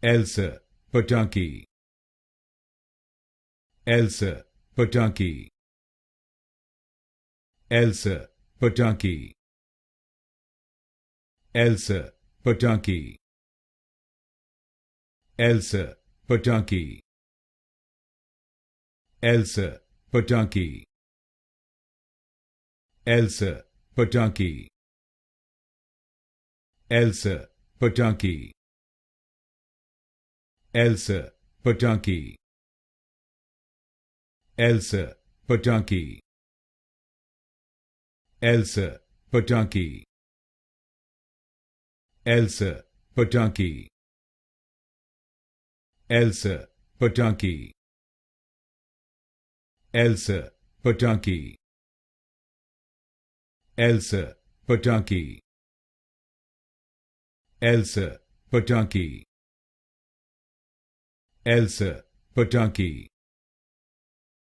Elsa Pataky, Elsa Pataky, Elsa Pataky, Elsa Pataky, Elsa Pataky, Elsa Pataky, Elsa Pataky, Elsa Pataky, Elsa Pataky, Elsa Pataky, Elsa Pataky, Elsa Pataky, Elsa Pataky, Elsa Pataky, Elsa Pataky, Elsa Pataky, Elsa Pataky,